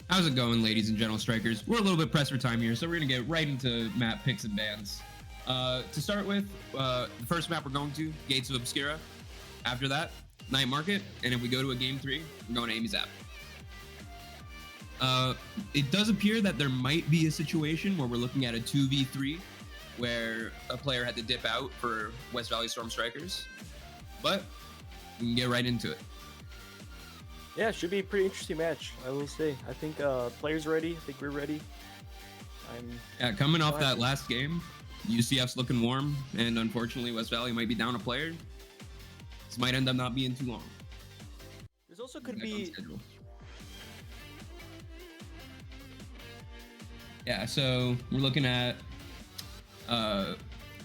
How's it going, ladies and gentle strikers? We're a little bit pressed for time here, so we're gonna get right into map picks and bans. To start with, the first map we're going to, Gates of Obscura. After that, Night Market, and if we go to a game 3, we're going to Amy's App. It does appear that there might be a situation where we're looking at a 2v3, where a player had to dip out for West Valley Storm Strikers, but we can get right into it. Yeah, it should be a pretty interesting match, I will say. I think players are ready. I think we're ready. Coming off that last game, UCF's looking warm, and unfortunately West Valley might be down a player. This might end up not being too long. There's also could be... Yeah, so we're looking at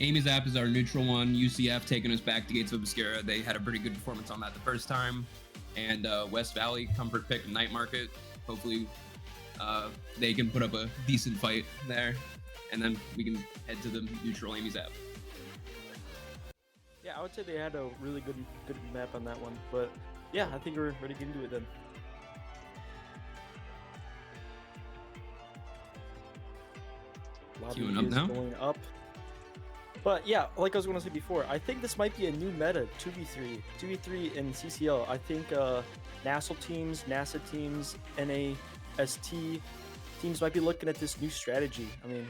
Amy's App is our neutral one. UCF taking us back to Gates of Obscura. They had a pretty good performance on that the first time. And West Valley, comfort pick, Night Market. Hopefully they can put up a decent fight there. And then we can head to the neutral Amy's App. Yeah, I would say they had a really good map on that one. But yeah, I think we're ready to get into it then. Lobby Queuing up now. Going up. But yeah, like I was going to say before, I think this might be a new meta, 2v3 in CCL. I think NASA teams, NAST teams might be looking at this new strategy. I mean,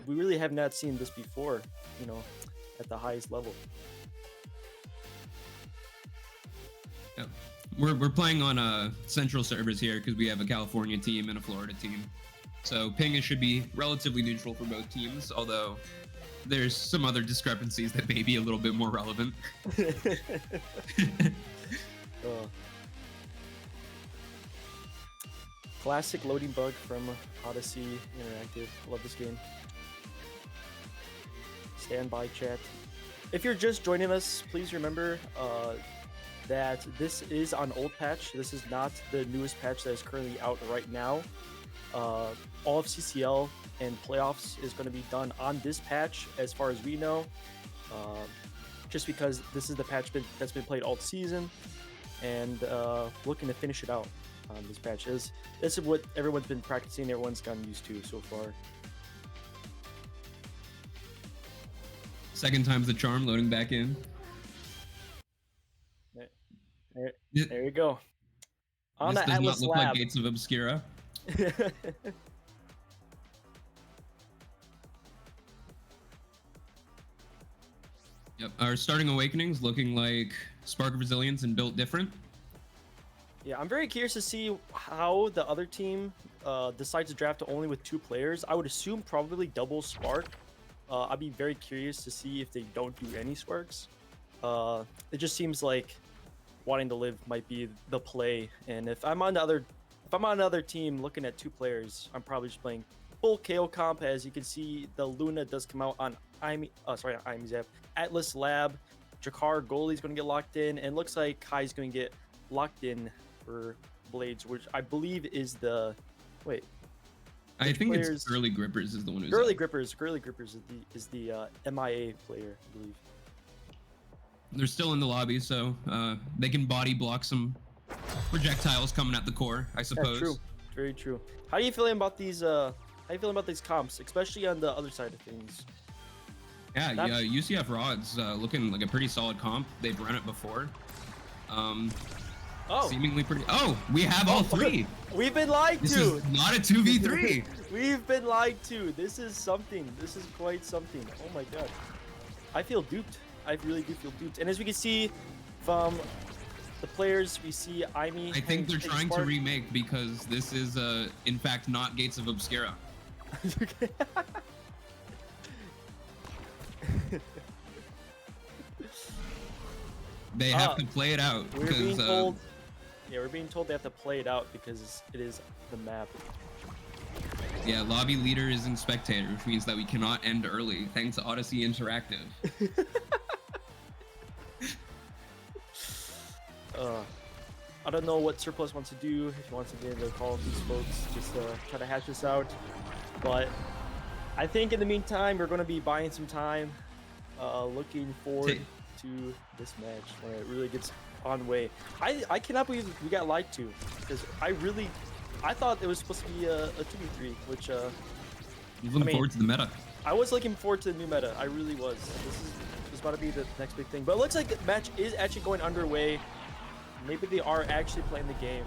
we really have not seen this before, you know, at the highest level. Yeah. We're playing on central servers here because we have a California team and a Florida team. So ping should be relatively neutral for both teams, although there's some other discrepancies that may be a little bit more relevant. Classic loading bug from Odyssey Interactive. Love this game. Standby chat. If you're just joining us, please remember that this is on old patch. This is not the newest patch that is currently out right now. All of CCL and playoffs is going to be done on this patch as far as we know, just because this is the patch that's been played all season, and looking to finish it out on this patch. This is what everyone's been practicing, everyone's gotten used to so far. Second time's the charm, loading back in. There you go. On this the does Atlas not look Lab. like Gates of Obscura. Yep, our starting awakenings looking like Spark of Resilience and built different. Yeah, I'm very curious to see how the other team decides to draft only with 2 players. I would assume probably double Spark. I'd be very curious to see if they don't do any Sparks. It just seems like wanting to live might be the play, and if I'm on another team looking at 2 players, I'm probably just playing full KO comp. As you can see, the Luna does come out on Atlas Lab. Jakar goalie's going to get locked in, and looks like Kai's going to get locked in for Blades, which I believe is the I think it's Girly Grippers is the one who's Girly Grippers is the MIA player, I believe. They're still in the lobby, so they can body block some projectiles coming at the core, I suppose. Yeah, true. Very true. How are you feeling about these? How are you feeling about these comps, especially on the other side of things? Yeah, UCF Rauds looking like a pretty solid comp. They've run it before. Seemingly pretty. Oh, we have all 3. We've been lied to. This is not a 2v3. We've been lied to. This is something. This is quite something. Oh my god. I feel duped. I really do feel duped. And as we can see from the players, we see Amy. I think they're trying to remake because this is, in fact, not Gates of Obscura. They have to play it out. We're being told. Yeah, we're being told they have to play it out because it is the map. Yeah, lobby leader is in spectator, which means that we cannot end early thanks to Odyssey Interactive. I don't know what Surplus wants to do, if he wants to get into call these folks, just try to hash this out. But I think in the meantime, we're going to be buying some time, looking forward to this match when it really gets on way. I cannot believe we got lied to, because I really I thought it was supposed to be a 2v3, which Looking forward to the meta. I was looking forward to the new meta. I really was. This is about to be the next big thing. But it looks like the match is actually going underway. Maybe they are actually playing the game.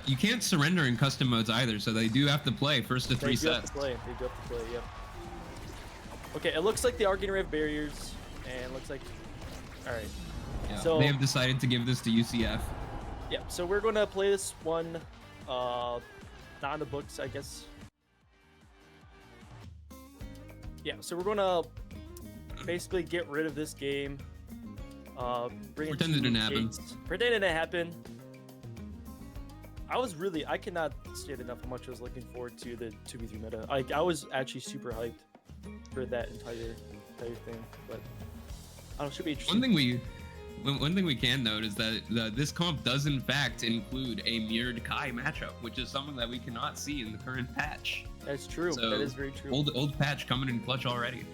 You can't surrender in custom modes either, so they do have to play first to 3 sets. They do have to play, yep. Okay, it looks like they are getting rid of barriers, and it looks like... Alright. Yeah, so they have decided to give this to UCF. Yeah, so we're going to play this one, not on the books, I guess. Yeah, so we're going to basically get rid of this game. Pretend it didn't happen. Pretend it didn't happen. I cannot state enough how much I was looking forward to the 2v3 meta. I was actually super hyped for that entire thing, but I don't know, it should be interesting. One thing we can note is that this comp does in fact include a mirrored Kai matchup, which is something that we cannot see in the current patch. That's true. So that is very true. Old patch coming in clutch already.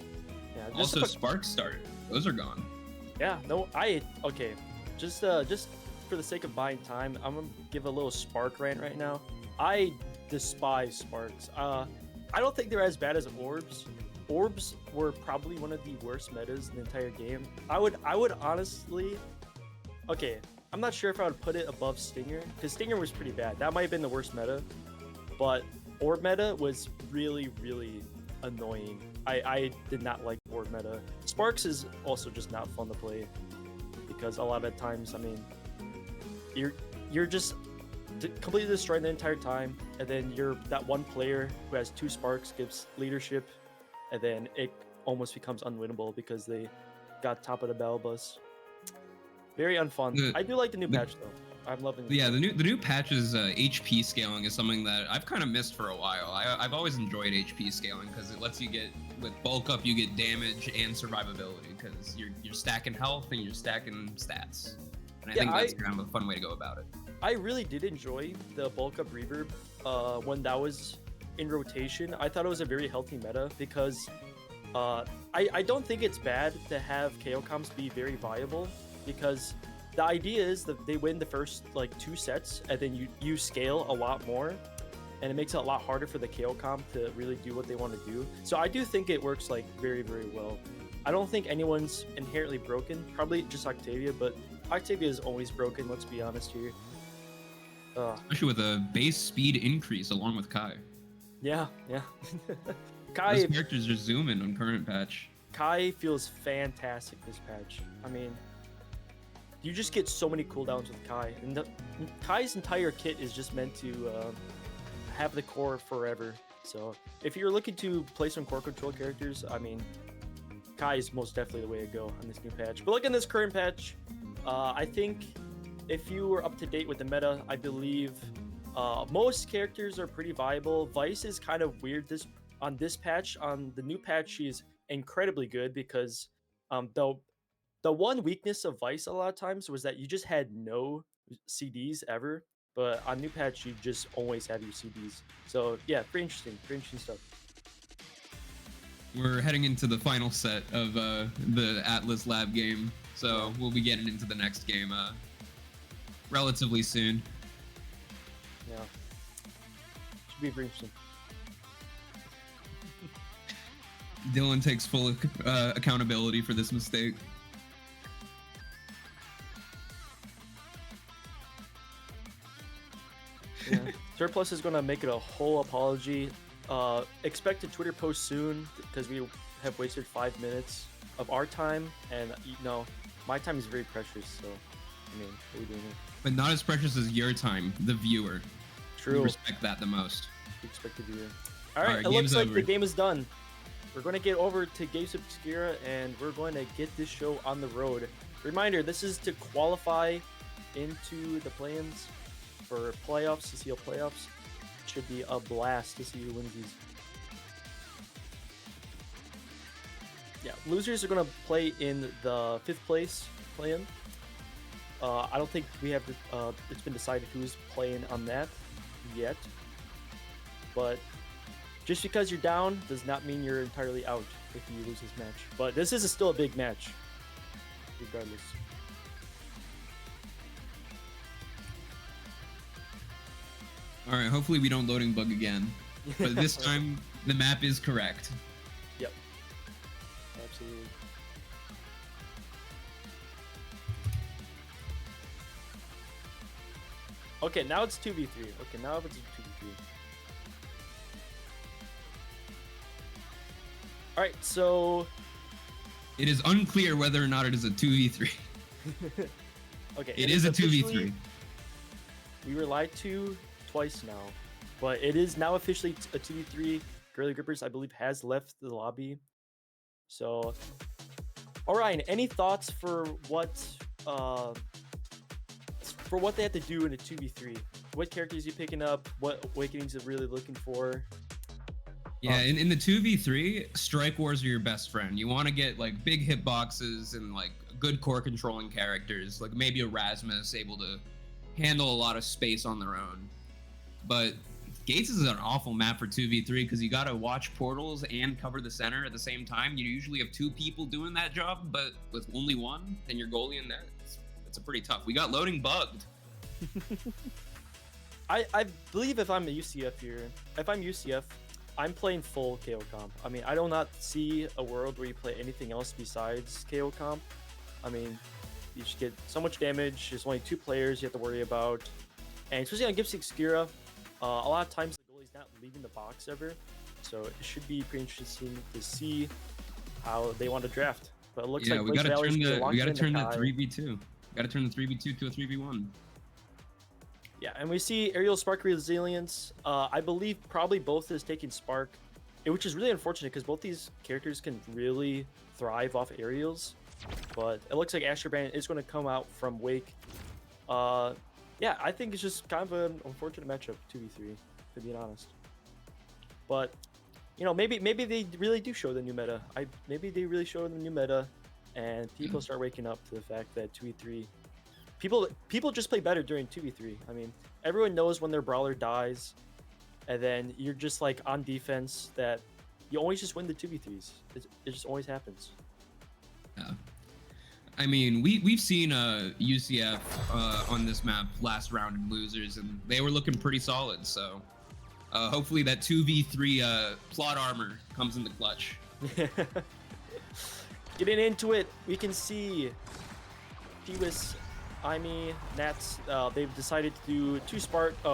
Yeah, also, Sparks started. Those are gone. Yeah. No. Okay. Just for the sake of buying time, I'm gonna give a little Spark rant right now. I despise Sparks. I don't think they're as bad as Orbs. Orbs were probably one of the worst metas in the entire game. I would honestly, okay, I'm not sure if I would put it above Stinger, because Stinger was pretty bad. That might have been the worst meta, but Orb meta was really, really annoying. I did not like Orb meta. Sparks is also just not fun to play, because a lot of times, I mean, you're just completely destroying the entire time, and then that one player who has 2 Sparks gives leadership, and then it almost becomes unwinnable because they got top of the battle bus. Very unfun. I do like the new patch though. I'm loving it. Yeah, the new patch's HP scaling is something that I've kind of missed for a while. I've always enjoyed HP scaling because it lets you get, with bulk up, you get damage and survivability because you're stacking health and you're stacking stats. And I think that's kind of a fun way to go about it. I really did enjoy the bulk up reverb when that was in rotation. I thought it was a very healthy meta because I don't think it's bad to have KO comps be very viable, because the idea is that they win the first like 2 sets and then you scale a lot more, and it makes it a lot harder for the KO comp to really do what they want to do. So I do think it works like very, very well. I don't think anyone's inherently broken, probably just Octavia, but Octavia is always broken, let's be honest here. Especially with a base speed increase along with Kai. Yeah. Kai, those characters are zooming on current patch. Kai feels fantastic this patch. I mean, you just get so many cooldowns with Kai, and Kai's entire kit is just meant to have the core forever. So if you're looking to play some core control characters, I mean, Kai is most definitely the way to go on this new patch. But look at this current patch. I think if you were up to date with the meta, I believe most characters are pretty viable. Vice is kind of weird on this patch. On the new patch, she's incredibly good because the one weakness of Vice a lot of times was that you just had no CDs ever. But on new patch, you just always have your CDs. So yeah, pretty interesting stuff. We're heading into the final set of the Atlas Lab game, so we'll be getting into the next game relatively soon. Yeah, should be very interesting. Dylan takes full accountability for this mistake. Yeah. Surplus is going to make it a whole apology. Expect a Twitter post soon, because we have wasted 5 minutes of our time, and you know, my time is very precious, so I mean, what are we doing here? But not as precious as your time, the viewer. True. We respect that the most. We expect the viewer. Alright, it looks like the game is done. We're going to get over to Games Obscura, and we're going to get this show on the road. Reminder, this is to qualify into the play-ins for playoffs, CCL playoffs. It should be a blast to see who wins these. Yeah, losers are going to play in the 5th place play-in. I don't think we have it's been decided who's playing on that yet. But just because you're down does not mean you're entirely out if you lose this match. But this is still a big match. regardless. All right, hopefully we don't loading bug again. But this time, the map is correct. Yep. Absolutely. Okay, now it's 2v3. Okay, now it's 2v3. Alright, so... It is unclear whether or not it is a 2v3. Okay, it is a 2v3. We were lied to twice now, but it is now officially a 2v3. Girly Grippers, I believe, has left the lobby. So, Orion, any thoughts for what they have to do in a 2v3? What characters are you picking up? What awakenings are really looking for? Yeah, in the 2v3, strike wars are your best friend. You want to get like big hitboxes and like good core controlling characters, like maybe a Rasmus able to handle a lot of space on their own. But Gates is an awful map for 2v3 because you got to watch portals and cover the center at the same time. You usually have two people doing that job, but with only one, and your goalie in there, it's a pretty tough. We got loading bugged. I believe if I'm a UCF here, if I'm UCF, I'm playing full KO comp. I mean, I do not see a world where you play anything else besides KO comp. I mean, you just get so much damage. There's only two players you have to worry about. And especially on Gift Skira, a lot of times the goalie's not leaving the box ever. So it should be pretty interesting to see how they want to draft. But it looks like we gotta turn the 3v2. Gotta turn the 3v2 to a 3v1. Yeah, and we see Aerial Spark Resilience. I believe probably both is taking Spark, which is really unfortunate because both these characters can really thrive off Aerials. But it looks like Asher Brand is going to come out from Wake. Yeah, I think it's just kind of an unfortunate matchup, 2v3, to be honest. But, you know, maybe they really do show the new meta. Maybe they really show the new meta, and people start waking up to the fact that 2v3... People just play better during 2v3. I mean, everyone knows when their brawler dies, and then you're just like on defense that you always just win the 2v3s. It just always happens. Yeah. I mean, we've seen UCF on this map last round in losers, and they were looking pretty solid. So hopefully that 2v3 plot armor comes in the clutch. Getting into it, we can see Kiwis, Imi, Nats, they've decided to do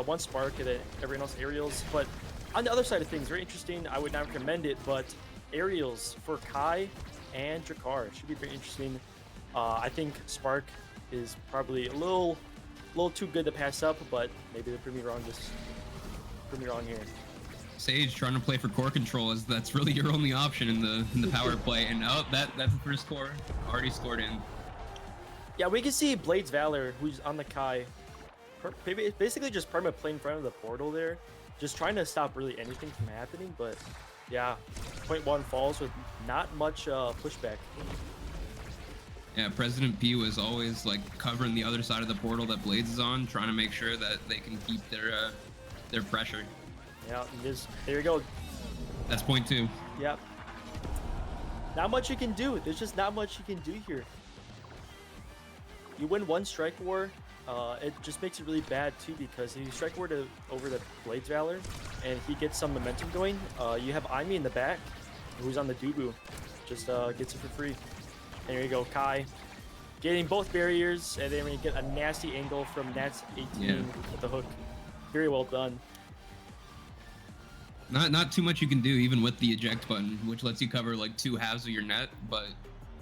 one Spark and then everyone else Aerials. But on the other side of things, very interesting. I would not recommend it, but Aerials for Kai and Drakkar should be very interesting. I think Spark is probably a little too good to pass up, but maybe they're proving me wrong here. Sage trying to play for core control, as that's really your only option in the power play. And that's the first core already scored in. Yeah, we can see Blades Valor, who's on the Kai, basically just perma playing in front of the portal there, just trying to stop really anything from happening. But yeah, 0.1 falls with not much pushback. Yeah, President P was always like covering the other side of the portal that Blades is on, trying to make sure that they can keep their pressure. Yeah, there you go. That's 0.2. Yep. Not much you can do. There's just not much you can do here. You win one strike war, it just makes it really bad too, because if you strike war over the Blades Valor and he gets some momentum going, you have Imi in the back who's on the Dubu, just gets it for free. And there you go, Kai getting both barriers, and then we get a nasty angle from Nats 18 with the hook. Very well done. Not too much you can do even with the eject button, which lets you cover like 2 halves of your net, but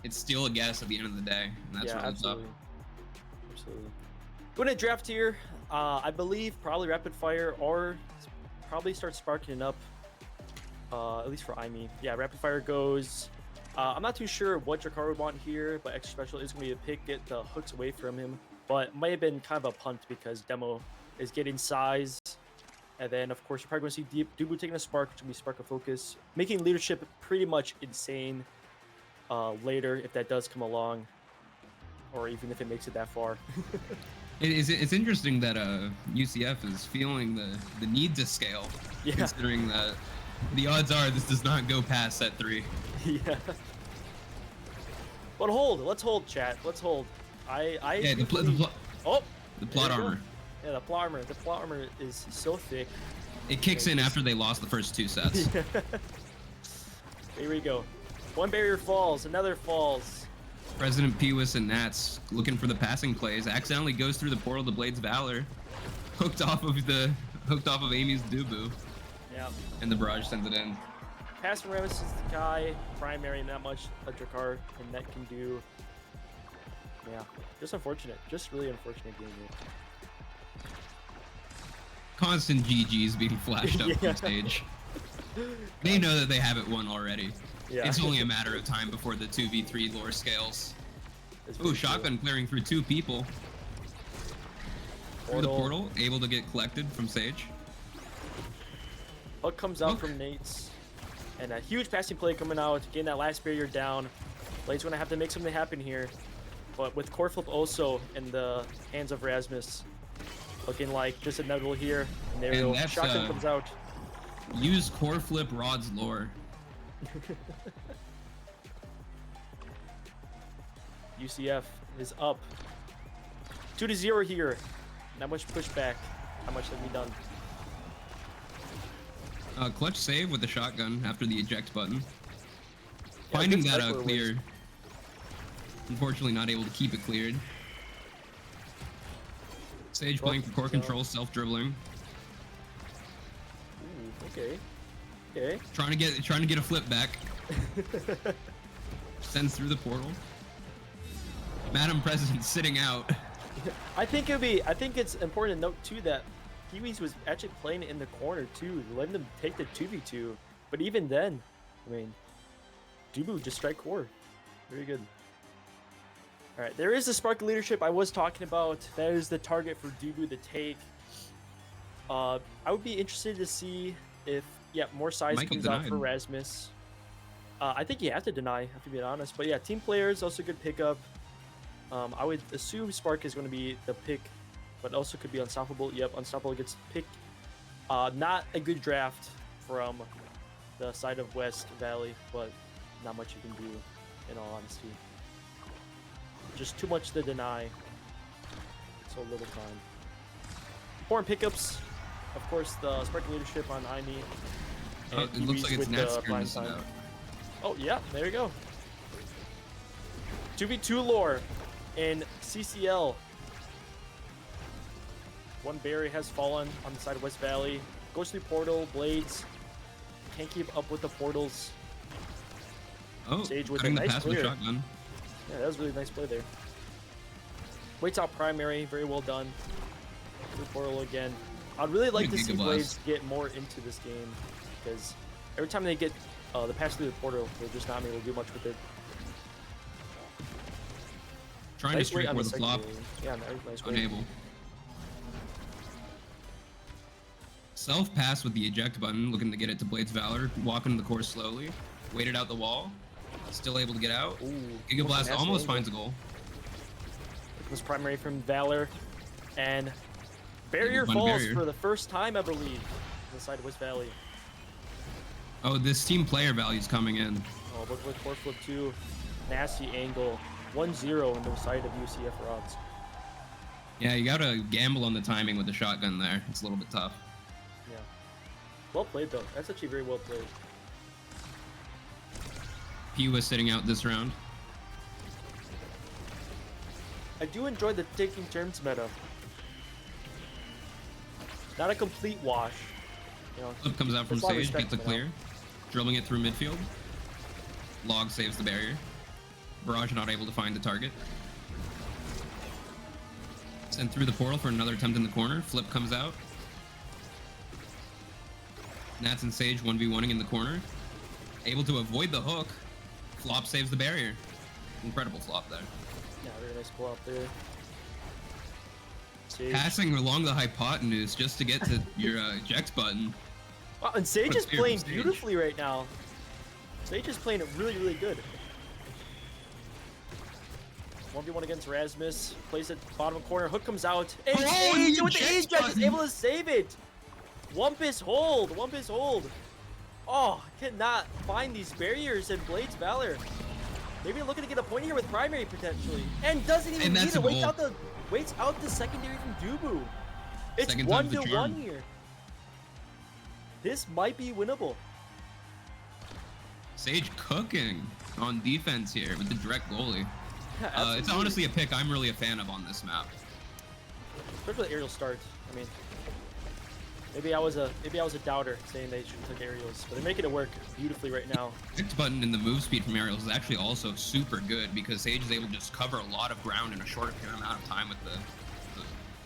it's still a guess at the end of the day, and that's really absolutely. tough. Absolutely. Going to draft here, I believe probably rapid fire or probably start sparking it up, at least for Imi. Yeah, rapid fire goes. I'm not too sure what Drakkar would want here, but extra special is going to be a pick, get the hooks away from him. But might have been kind of a punt because Demo is getting size. And then, of course, you're probably going to see Dubu taking a Spark, which will be Spark of Focus, making leadership pretty much insane later if that does come along, or even if it makes it that far. It's interesting that UCF is feeling the need to scale, considering that the odds are this does not go past set 3. Yeah. But hold, let's hold, chat. Let's hold. Yeah, the Oh, plot armor. Yeah, the plot armor. The plot armor is so thick. It kicks in after they lost the first 2 sets. Here we go. One barrier falls, another falls. President Pewis and Nats looking for the passing plays. Accidentally goes through the portal to Blade's Valor. Hooked off of Amy's Dubu. Yeah. And the barrage sends it in. Pass from Remus is the guy. Primary, not much a Drakkar and Net can do. Yeah. Just unfortunate. Just really unfortunate game here. Constant GGs being flashed up from stage. They know that they have it won already. Yeah. It's only a matter of time before the 2v3 lore scales. Ooh, shotgun clearing through 2 people. Through the portal, able to get collected from Sage. Hook comes out from Nate's. And a huge passing play coming out, getting that last barrier down. Blade's gonna have to make something happen here. But with core flip also in the hands of Rasmus, looking like just inevitable here. And there we go. Shotgun comes out. Use core flip Rauds lore. UCF is up 2-0 here. Not much pushback. Not much to be done. Clutch save with the shotgun after the eject button. Finding that clear. Unfortunately, not able to keep it cleared. Sage playing for core control, self-dribbling. Okay. Okay. Trying to get a flip back. Sends through the portal. Madam President sitting out. I think it's important to note too that Kiwis was actually playing in the corner too, letting them take the 2v2. But even then, I mean, Dubu just strike core. Very good. All right, there is the spark of leadership I was talking about. That is the target for Dubu to take. I would be interested to see if more size comes out for Rasmus. I think you have to deny, to be honest. But yeah, team players also good pickup. I would assume Spark is going to be the pick, but also could be Unstoppable. Yep, Unstoppable gets picked. Not a good draft from the side of West Valley, but not much you can do, in all honesty. Just too much to deny. So little time. Important pickups. Of course, the Spark leadership on Imi. Oh, it looks like it's Nats missing out. Oh, yeah, there you go. 2v2 lore in CCL. One barrier has fallen on the side of West Valley. Goes through portal, Blades. Can't keep up with the portals. Oh, Sage with cutting a the nice pass with a shotgun. Yeah, that was a really nice play there. Waits out primary, very well done. Through portal again. I'd really like to see Blades get more into this game, because every time they get the pass through the portal, they're just not able to do much with it. Trying to streak with the flop. Yeah, nice unable. Self pass with the eject button, looking to get it to Blade's Valor. Walking the course slowly. Waited out the wall. Still able to get out. Ooh, Giga Blast almost finds a goal. It was primary from Valor. And barrier falls for the first time, I believe, on the side of West Valley. Oh, this team player value is coming in. Oh, look like core flip 2. Nasty angle. 1-0 in the side of UCF Rauds. Yeah, you gotta gamble on the timing with the shotgun there. It's a little bit tough. Yeah. Well played, though. That's actually very well played. P was sitting out this round. I do enjoy the taking turns meta. Not a complete wash. You know, Flip comes out from Sage, gets a clear. Dribbling it through midfield. Log saves the barrier. Barrage not able to find the target. Sent through the portal for another attempt in the corner. Flip comes out. Nats and Sage 1v1ing in the corner. Able to avoid the hook. Flop saves the barrier. Incredible flop there. Yeah, very nice pull out there. Sage. Passing along the hypotenuse just to get to your eject button. Wow, and Sage is playing beautifully right now. Sage is playing it really, really good. 1v1 against Rasmus. Plays it bottom corner. Hook comes out. And Sage with the eject is able to save it. Wumpus hold. Wumpus hold. Oh, cannot find these barriers in Blade's Valor. Maybe looking to get a point here with primary potentially, and doesn't even And need that's it. a goal. Waits out the secondary from Dubu. It's Second one time's the to charm. one here. This might be winnable. Sage cooking on defense here with the direct goalie. Yeah, It's honestly a pick I'm really a fan of on this map. especially the aerial starts. I mean, maybe I was a doubter saying they should have took aerials, but they're making it work beautifully right now. Picked button in the move speed from aerials is actually also super good because Sage is able to just cover a lot of ground in a short amount of time with the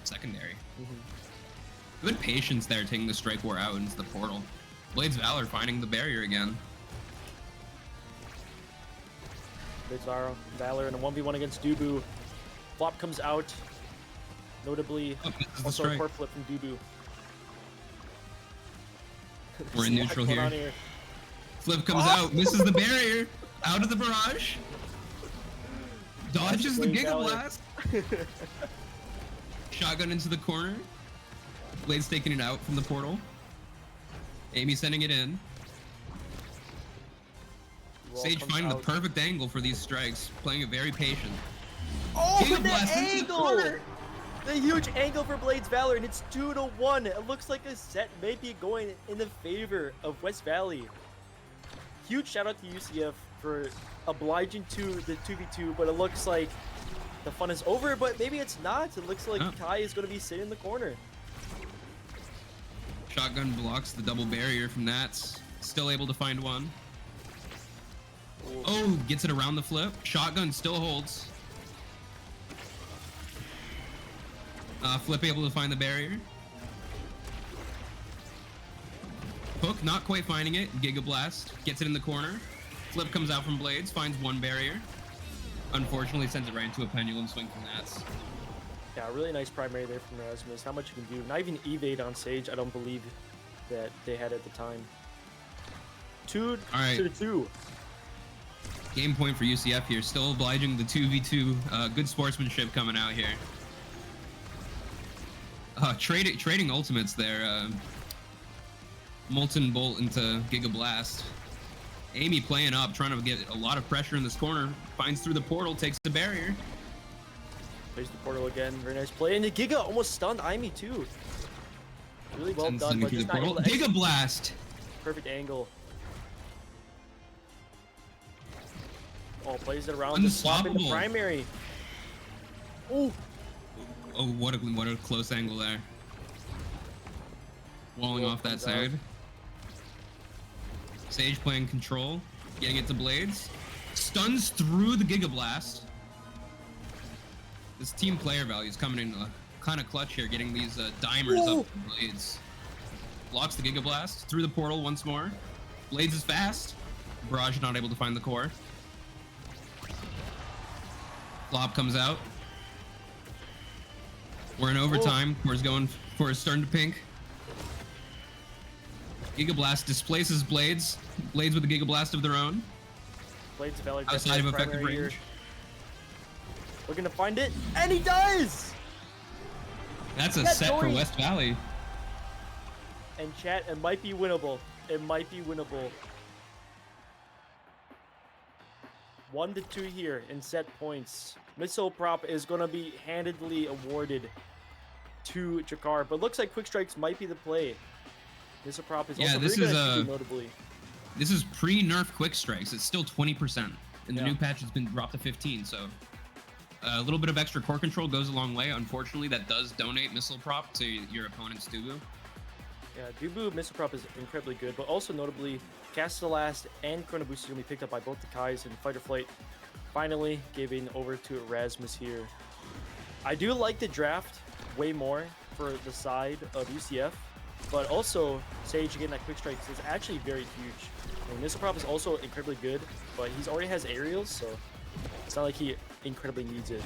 secondary. Good patience there, taking the strike war out into the portal. Blades Valor finding the barrier again. Blades Valor in a 1v1 against Dubu. Flop comes out. Notably, also a core flip from Dubu. We're in neutral here. Flip comes out, misses the barrier, out of the barrage. Dodges the Giga Blast. Shotgun into the corner. Blade's taking it out from the portal. Amy sending it in. Sage finding the perfect angle for these strikes, playing it very patient. Oh, Giga the Blast into the corner. The huge angle for Blades Valor, and it's 2-1. It looks like a set may be going in the favor of West Valley. Huge shout out to UCF for obliging to the 2v2, but it looks like the fun is over, but maybe it's not. It looks like Kai is going to be sitting in the corner. Shotgun blocks the double barrier from Nats. Still able to find one. Oh, gets it around the flip. Shotgun still holds. Flip able to find the barrier. Hook not quite finding it. Giga Blast gets it in the corner. Flip comes out from Blades, finds one barrier. Unfortunately, sends it right into a pendulum swing from Nats. Yeah, really nice primary there from Rasmus. Not much you can do. Not even evade on Sage. I don't believe that they had at the time. 2-2. Game point for UCF here. Still obliging the 2v2. Good sportsmanship coming out here. Trading ultimates there. Molten Bolt into Giga Blast. Amy playing up, trying to get a lot of pressure in this corner. Finds through the portal, takes the barrier. Plays the portal again. Very nice play. And the Giga almost stunned Amy too. Really well done, but just not able to Giga Blast. Perfect angle. Oh, plays it around the swap in the primary. Oh. Oh, what a close angle there. Walling off that side. Sage playing control, getting it to Blades. Stuns through the Giga Blast. This team player value is coming in kind of clutch here, getting these dimers up to Blades. Blocks the Giga Blast through the portal once more. Blades is fast. Barrage not able to find the core. Flop comes out. We're in overtime. Core's going for a stern to pink. Giga Blast displaces Blades. Blades with a Giga Blast of their own. Blades Valor outside of effective range. Here. Looking to find it, and he does! That's a set for West Valley. And chat, it might be winnable. It might be winnable. 1-2 here in set points. Missile prop is going to be handedly awarded to Jakar, but looks like quick strikes might be the play. Missile prop is also this very is good, notably. This is pre-nerf quick strikes. It's still 20%, and the new patch has been dropped to 15. So a little bit of extra core control goes a long way. Unfortunately, that does donate missile prop to your opponent's Dubu. Yeah, Dubu missile prop is incredibly good, but also notably, Castellast and Chrono Boost is going to be picked up by both the Kais, and Fight or Flight finally giving over to Erasmus here. I do like the draft way more for the side of UCF, but also Sage getting that quick strike is actually very huge. I mean, missile prop is also incredibly good, but he already has aerials, so it's not like he incredibly needs it.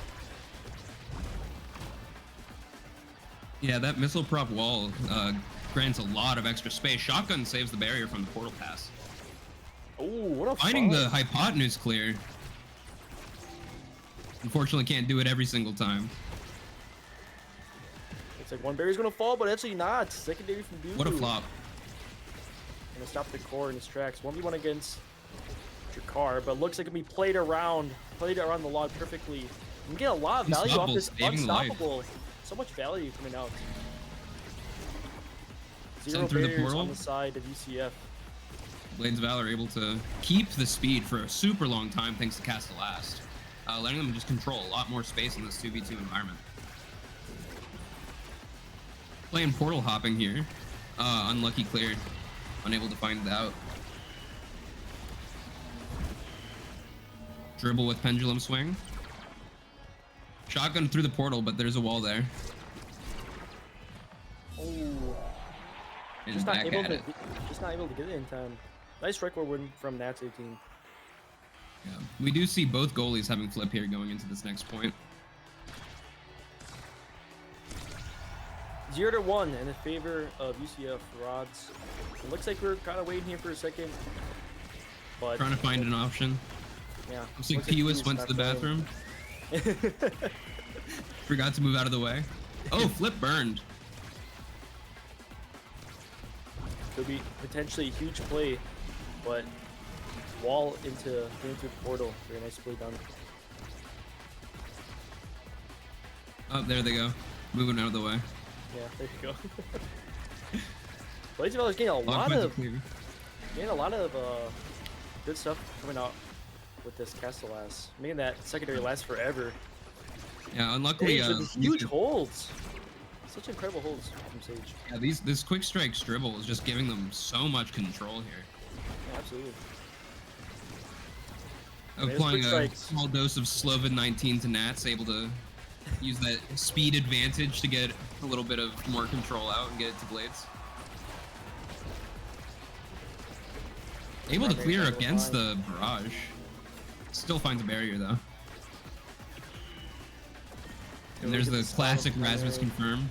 Yeah, that missile prop wall grants a lot of extra space. Shotgun saves the barrier from the portal pass. Oh, what a finding the hypotenuse clear. Unfortunately, can't do it every single time. It's like one barrier's gonna fall, but actually not. Secondary from Dubu. What a flop. Gonna stop the core in his tracks. 1v1 against Jakar, but looks like it can be played around the log perfectly. You can get a lot of value off this unstoppable. So much value coming out. Zero barriers on the side of UCF. Blades of Valor able to keep the speed for a super long time thanks to Cast the Last, letting them just control a lot more space in this 2v2 environment. Playing portal hopping here. Unlucky clear. Unable to find it out. Dribble with pendulum swing. Shotgun through the portal, but there's a wall there. Oh. And just not able to get it in time. Nice record win from Nats 18. Yeah. We do see both goalies having flip here going into this next point. 0-1 in the favor of UCF Rauds. It looks like we're kind of waiting here for a second. But trying to find an option. Yeah. Looks like Pewis went to the bathroom. Forgot to move out of the way. Oh, flip burned. Could be potentially a huge play, but wall into the portal. Very nice play done. Oh, there they go. Moving out of the way. Yeah, there you go. Blades of Valor's getting a lot of good stuff coming out with this castle last. Making that secondary last forever. Yeah, unluckily, with huge holds. Such incredible holds from Sage. Yeah, this quick strike dribble is just giving them so much control here. Yeah, absolutely. Applying a small dose of Sloven-19 to Nats, able to use that speed advantage to get a little bit of more control out and get it to Blades. Able to clear against the barrage. Still finds a barrier though. And there's the classic Rasmus confirm.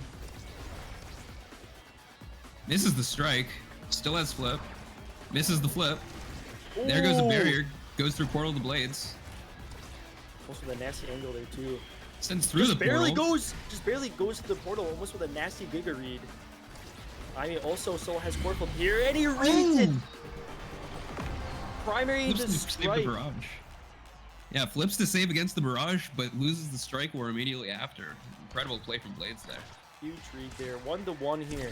Misses the strike. Still has flip. Misses the flip. Ooh. There goes the barrier. Goes through portal to Blades. Also the nasty angle there too. Sends through the portal. Just barely goes to the portal, almost with a nasty Giga read. I mean, also has core flip here, and he reads it. Primary to strike. The barrage. Yeah, flips to save against the barrage, but loses the strike war immediately after. Incredible play from Blades there. Huge read there. 1-1 here.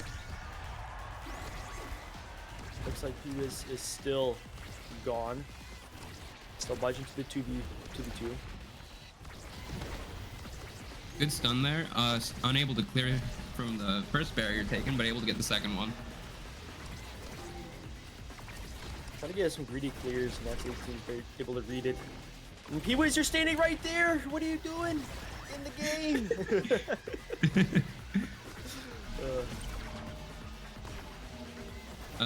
Looks like he is still gone. Still budging to the 2v2. Good stun there. Unable to clear from the first barrier taken, but able to get the second one. Trying to get some greedy clears, and that's 18 able to read it. And P-Wiz, you're standing right there! What are you doing in the game?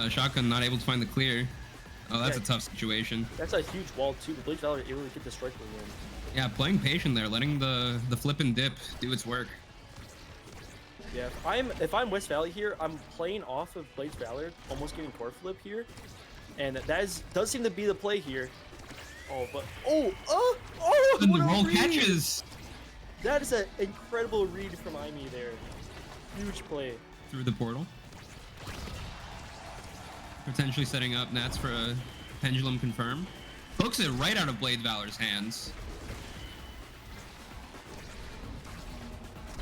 Shotgun not able to find the clear. Oh, that's a tough situation. That's a huge wall too. The Blades Valor able to get the strike win. Yeah, playing patient there, letting the flip and dip do its work. Yeah, if I'm West Valley here, I'm playing off of Blades Valor, almost getting core flip here, and does seem to be the play here. Oh, but and the roll catches. That is an incredible read from Imi there. Huge play through the portal. Potentially setting up Nats for a pendulum confirm. Hooks it right out of Blade Valor's hands.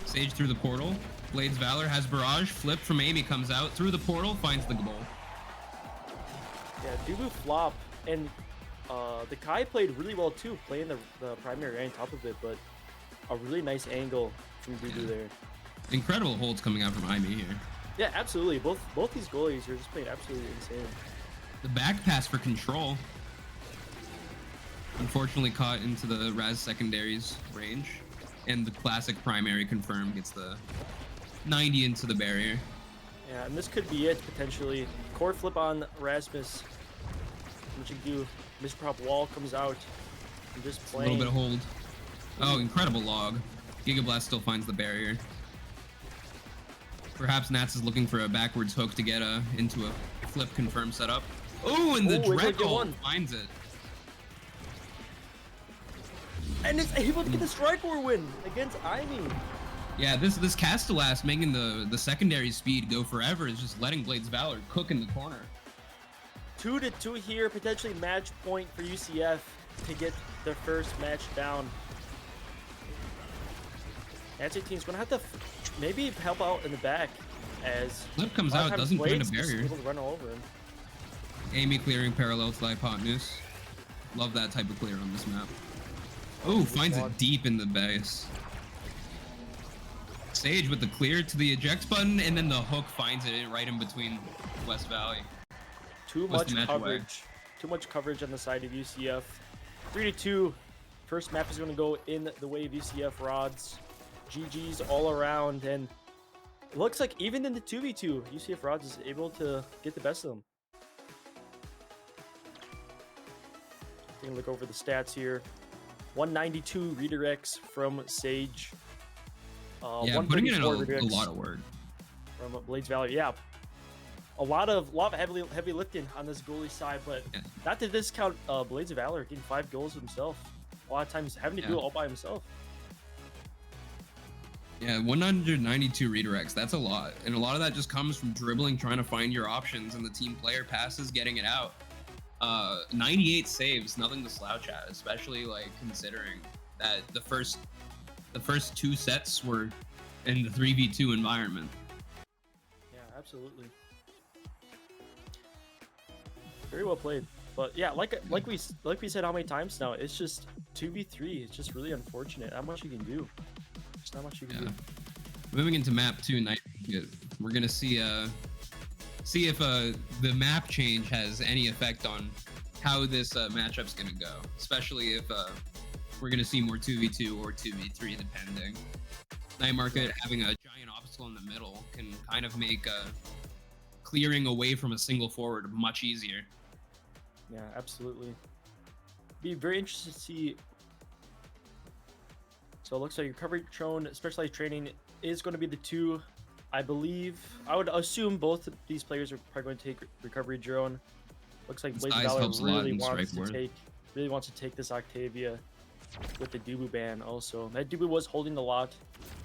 Sage through the portal. Blades Valor has barrage. Flip from Amy comes out through the portal, finds the goal. Yeah, Dubu flop, and the Kai played really well too, playing the primary right on top of it, but a really nice angle from Dubu there. Incredible holds coming out from Amy here. Yeah, absolutely. Both these goalies are just playing absolutely insane. The back pass for control. Unfortunately caught into the Raz secondaries range. And the classic primary confirm gets the 90 into the barrier. Yeah, and this could be it potentially. Core flip on Rasmus. What you do? Misprop wall comes out. And just playing. A little bit of hold. Oh, incredible log. Gigablast still finds the barrier. Perhaps Nats is looking for a backwards hook to get into a flip confirm setup. Oh, and the Dreadnought finds it. And it's able to get the strike war win against Ivy. Yeah, this Castellas making the secondary speed go forever is just letting Blades Valor cook in the corner. 2-2 here, potentially match point for UCF to get their first match down. Nancy team's gonna have to maybe help out in the back as Flip comes out, doesn't put in a Blade's barrier. able to run all over him. Amy clearing parallel to the hypotenuse. Love that type of clear on this map. Oh, finds it deep in the base. Sage with the clear to the eject button, and then the hook finds it right in between West Valley. Too much coverage. Too much coverage on the side of UCF. 3-2. First map is going to go in the way of UCF Rauds. GG's all around, and it looks like even in the 2v2, UCF Rauds is able to get the best of them. Taking a look over the stats here. 192 redirects from Sage. Yeah, putting in a lot of work from Blades Valley. Yeah, a lot of heavy lifting on this goalie side, but not to discount Blades of Valor getting 5 goals himself. A lot of times having to do it all by himself. Yeah, 192 redirects. That's a lot, and a lot of that just comes from dribbling, trying to find your options, and the team player passes, getting it out. 98 saves, nothing to slouch at, especially like considering that the first 2 sets were in the 3v2 environment. Yeah, absolutely. Very well played. But yeah, like we said how many times now, it's just 2v3. It's just really unfortunate. Not much you can do. There's not much you can do. Moving into map 2 night, we're gonna see if the map change has any effect on how this matchup's gonna go, especially if we're gonna see more 2v2 or 2v3 depending. Night Market having a giant obstacle in the middle can kind of make clearing away from a single forward much easier. Yeah, absolutely. Be very interested to see. So it looks like your coverage drone, specialized training, is going to be the 2. I believe, I would assume both of these players are probably going to take recovery drone. Looks like Blades Valor really wants to take this Octavia with the Dubu ban also. That Dubu was holding a lot,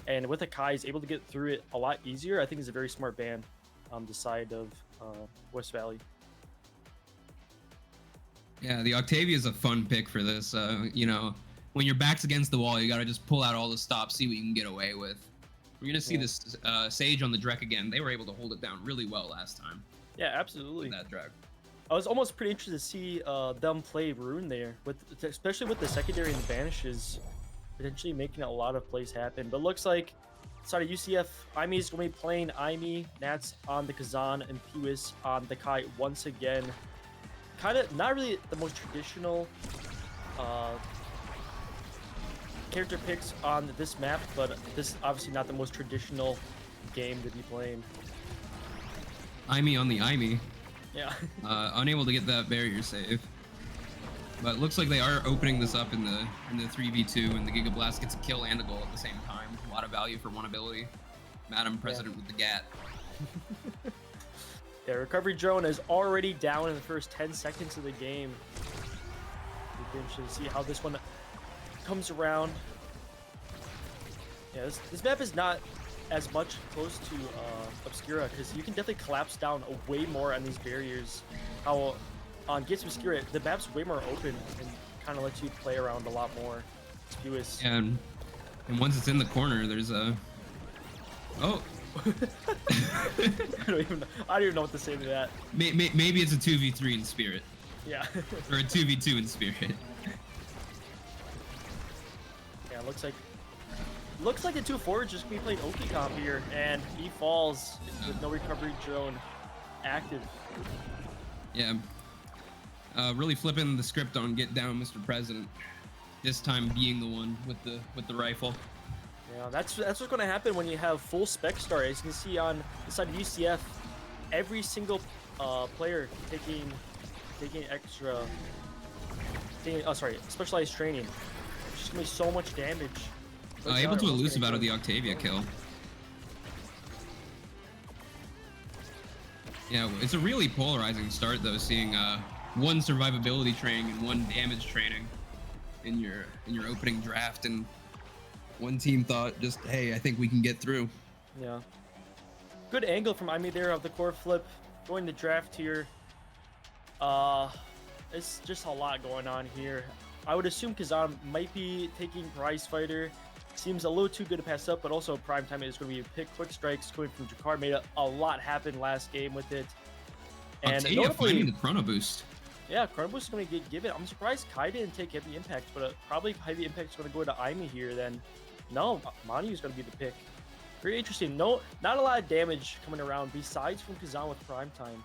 and with a Kai, he's able to get through it a lot easier. I think it's a very smart ban on the side of West Valley. Yeah, the Octavia is a fun pick for this. You know, when your back's against the wall, you got to just pull out all the stops, see what you can get away with. We're going to see this Sage on the Drek again. They were able to hold it down really well last time. Yeah, absolutely. That Drek. I was almost pretty interested to see them play Rune there, especially with the secondary and the banishes, potentially making a lot of plays happen. But looks like side of UCF, Aimi is going to be playing Aimi, Nats on the Kazan, and Pewis on the Kai once again. Kind of not really the most traditional character picks on this map, but this is obviously not the most traditional game to be playing. Aimi on the Aimi. Yeah. Unable to get that barrier save. But it looks like they are opening this up in the 3v2, and the Giga Blast gets a kill and a goal at the same time. A lot of value for one ability. Madam President with the GAT. Yeah, recovery drone is already down in the first 10 seconds of the game. We'll be interested to see how this one comes around. Yeah, this map is not as much close to Obscura, because you can definitely collapse down way more on these barriers. How on Gates of Obscura, the map's way more open and kind of lets you play around a lot more. It's and once it's in the corner, there's a... Oh! I don't even know what to say to that. Maybe it's a 2v3 in Spirit. Yeah. Or a 2v2 in Spirit. Yeah, looks like the 2 forwards just gonna be playing Oki comp here, and he falls with no recovery drone active. Yeah. Really flipping the script on Get Down, Mr. President. This time being the one with the rifle. Yeah, that's what's going to happen when you have full spec star. As you can see on the side of UCF, every single player taking specialized training. It's just going to be so much damage. Able to elusive out of the Octavia kill. Yeah, it's a really polarizing start though, seeing one survivability training and one damage training in your opening draft, and one team thought just, hey, I think we can get through. Yeah. Good angle from Aimi there of the core flip. Going the draft here. Uh, it's just a lot going on here. I would assume Kazan might be taking Prize Fighter. Seems a little too good to pass up, but also prime time is going to be a pick. Quick strikes coming from Jakar made a lot happen last game with it. And Octavia finding the chrono boost. Yeah, chrono boost is going to get given. I'm surprised Kai didn't take heavy impact, but probably heavy impact is going to go to Aimi here. Then, no, Manu is going to be the pick. Very interesting. No, not a lot of damage coming around besides from Kazan with prime time,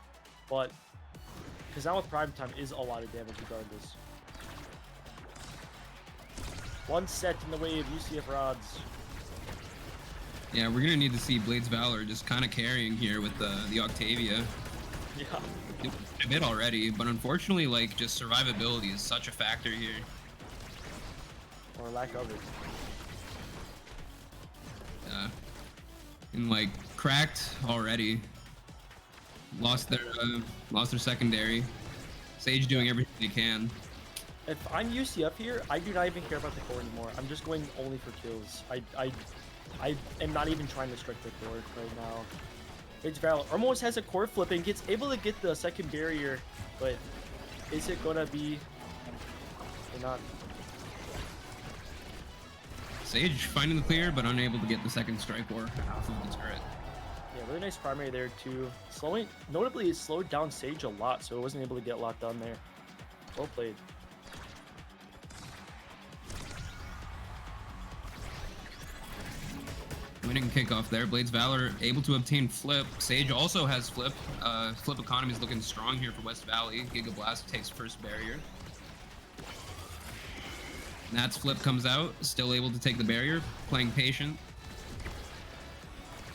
but Kazan with prime time is a lot of damage regardless. One set in the way of UCF Rauds. Yeah, we're gonna need to see Blades Valor just kind of carrying here with the Octavia. Yeah. A bit already, but unfortunately, like, just survivability is such a factor here. Or lack of it. Yeah. And like cracked already. Lost their secondary. Sage doing everything they can. If I'm UCF here, I do not even care about the core anymore. I'm just going only for kills. I am not even trying to strike the core right now. It's Valor almost has a core flip and gets able to get the second barrier, but is it gonna be or not? Sage finding the clear, but unable to get the second strike or off of the turret. Yeah, really nice primary there too. Notably, it slowed down Sage a lot, so it wasn't able to get a lot done there. Well played. Winning kickoff there. Blades Valor able to obtain flip. Sage also has flip. Flip economy is looking strong here for West Valley. Giga Blast takes first barrier. Nat's flip comes out, still able to take the barrier, playing patient.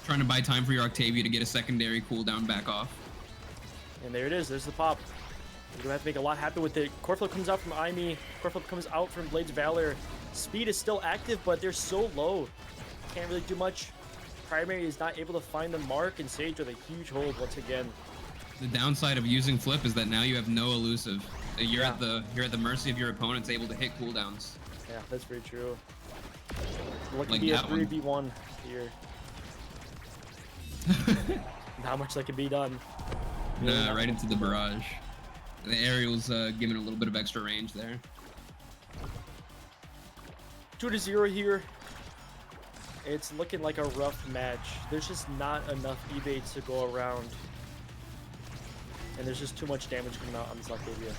Trying to buy time for your Octavia to get a secondary cooldown back off. And there it is, there's the pop. You're gonna have to make a lot happen with it. Core flip comes out from Aimi. Core flip comes out from Blades Valor. Speed is still active, but they're so low. Can't really do much. Primary is not able to find the mark, and Sage with a huge hold once again. The downside of using flip is that now you have no elusive. You're at the mercy of your opponents, able to hit cooldowns. Yeah, that's very true. Looking Like to be a that one. 3v1 here. Not much that can be done. Right into the barrage. The aerial's giving a little bit of extra range there. 2-0 here. It's looking like a rough match. There's just not enough evates to go around. And there's just too much damage coming out on this Octavia.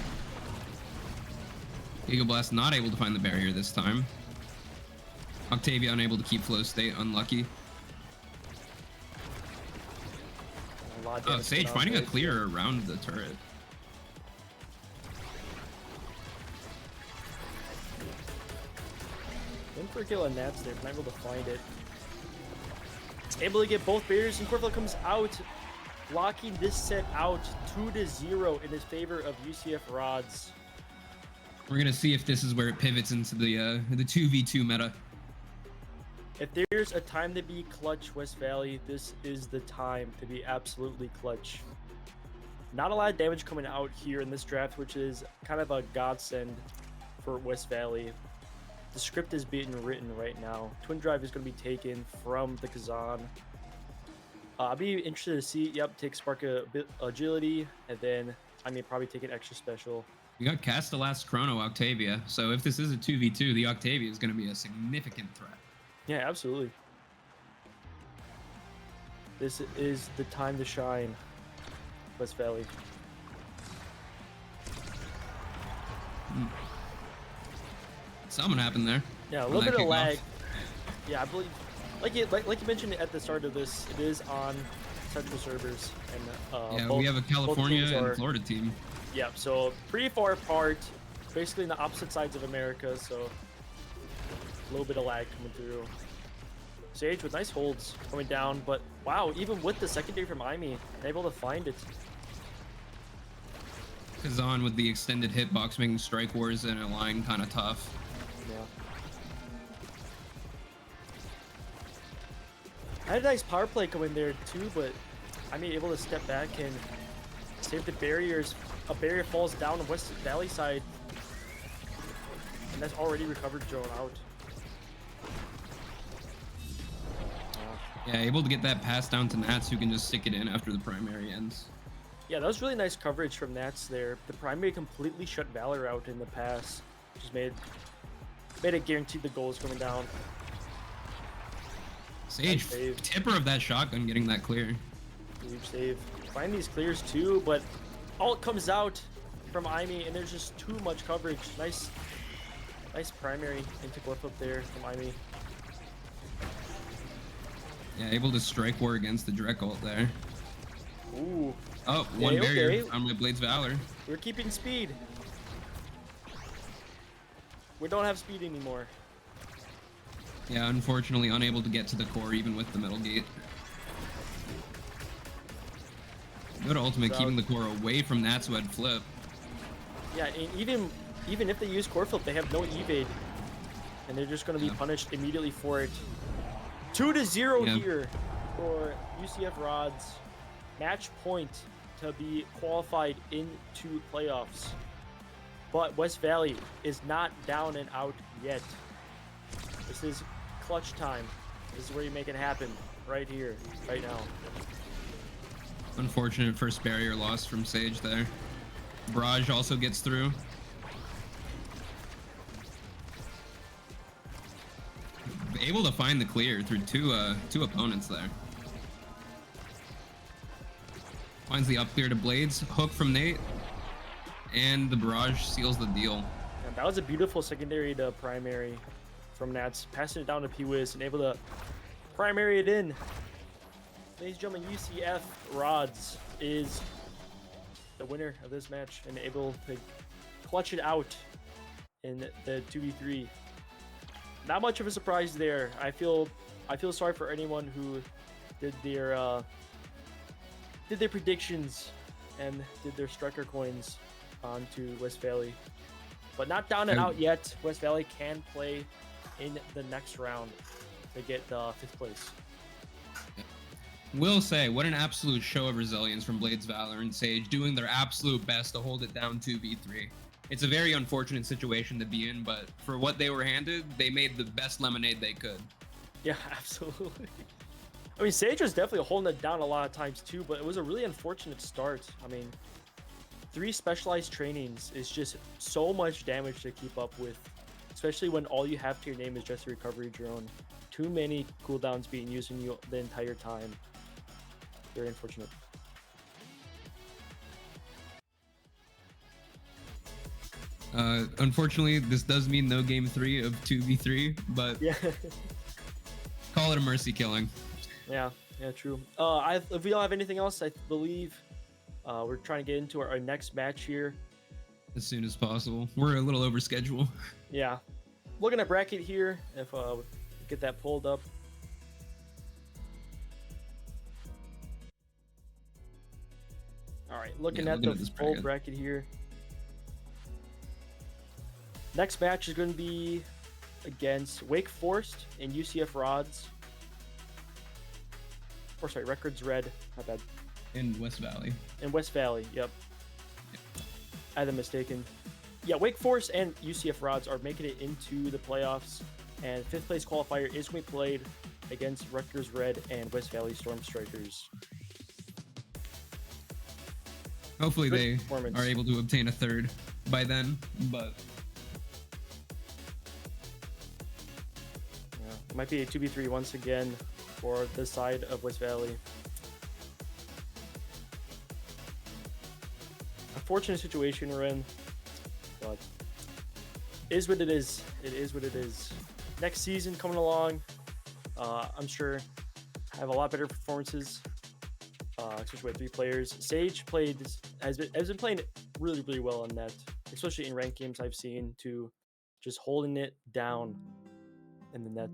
Giga Blast not able to find the barrier this time. Octavia unable to keep flow state, unlucky. A lot of Oh, damage Sage coming out finding a Sage. clear around the turret. Went for a kill on Nats there, not able to find it. It's able to get both barriers, and Corflo comes out, locking this set out 2-0 in his favor of UCF Rauds. We're gonna see if this is where it pivots into the 2v2 meta. If there's a time to be clutch, West Valley, this is the time to be absolutely clutch. Not a lot of damage coming out here in this draft, which is kind of a godsend for West Valley. The script is being written right now. Twin Drive is going to be taken from the Kazan. I'll be interested to see. Yep, take Spark a bit agility, and then probably take an extra special. We got cast the last chrono Octavia, so if this is a 2v2, the Octavia is gonna be a significant threat. Yeah, absolutely. This is the time to shine, West Valley. Something happened there. Yeah, a on little that bit of kickoff. lag. Yeah, I believe, like you mentioned at the start of this, it is on central servers, and Yeah, both, we have a California both teams and Florida team. Yeah, so pretty far apart, basically in the opposite sides of America. So a little bit of lag coming through. Sage with nice holds coming down, but wow, even with the secondary from Aimi, able to find it. Kazan with the extended hitbox making Strike Wars in a line kind of tough. Yeah. I had a nice power play going there too, but able to step back and save the barriers. A barrier falls down on West Valley side, and that's already recovered Joan out. Yeah, able to get that pass down to Nats, who can just stick it in after the primary ends. Yeah, that was really nice coverage from Nats there. The primary completely shut Valor out in the pass, just made it guaranteed the goal is coming down. Sage, tipper of that shotgun getting that clear. Huge save. Find these clears too, but ult comes out from Imi, and there's just too much coverage. Nice primary into Glyph up there from Imi. Yeah, able to strike war against the direct ult there. Ooh. Oh, one barrier on my Blades Valor. We're keeping speed. We don't have speed anymore. Yeah, unfortunately unable to get to the core even with the metal gate. Good ultimate, keeping the core away from that so I'd flip. Yeah, and even if they use core flip, they have no evade. And they're just going to be punished immediately for it. 2-0 here for UCF Rauds. Match point to be qualified into playoffs. But West Valley is not down and out yet. This is clutch time. This is where you make it happen. Right here, right now. Unfortunate first barrier loss from Sage there. Barrage also gets through. Able to find the clear through two opponents there. Finds the up clear to Blades. Hook from Nate. And the Barrage seals the deal. And that was a beautiful secondary to primary from Nats. Passing it down to P-Wiz and able to primary it in. Ladies and gentlemen, UCF Rauds is the winner of this match and able to clutch it out in the 2v3. Not much of a surprise there. I feel sorry for anyone who did their predictions and did their striker coins onto West Valley, but not down and out yet. West Valley can play in the next round to get 5th place. Will say, what an absolute show of resilience from Blades Valor and Sage, doing their absolute best to hold it down 2v3. It's a very unfortunate situation to be in, but for what they were handed, they made the best lemonade they could. Yeah, absolutely. I mean, Sage was definitely holding it down a lot of times too, but it was a really unfortunate start. I mean, 3 specialized trainings is just so much damage to keep up with, especially when all you have to your name is just a recovery drone. Too many cooldowns being used on you the entire time. Very unfortunate. Unfortunately, this does mean no game 3 of 2v3, but yeah. Call it a mercy killing. Yeah, true. If we don't have anything else, I believe we're trying to get into our next match here as soon as possible. We're a little over schedule. Yeah. Looking at bracket here, if get that pulled up. All right, looking at the full bracket here. Next match is going to be against Wake Forest and UCF Rauds. Or sorry, Records Red. My bad. In West Valley. In West Valley, yep. I had them mistaken. Yeah, Wake Forest and UCF Rauds are making it into the playoffs. And 5th place qualifier is going to be played against Rutgers Red and West Valley Storm Strikers. Hopefully they are able to obtain a 3rd by then, but... Yeah, it might be a 2v3 once again for the side of West Valley. Unfortunate situation we're in, but it is what it is. It is what it is. Next season coming along, I'm sure have a lot better performances, especially with 3 players. Sage has been playing really, really well on that, especially in ranked games I've seen, to just holding it down in the net.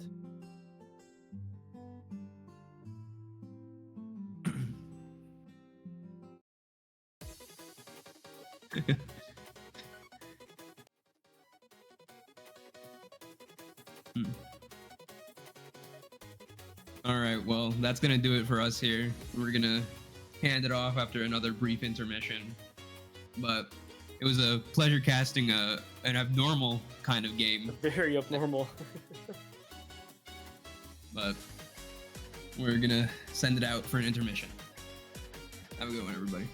All right, well, that's gonna do it for us here. We're gonna hand it off after another brief intermission, but it was a pleasure casting an abnormal kind of game. Very abnormal. But we're gonna send it out for an intermission. Have a good one, everybody.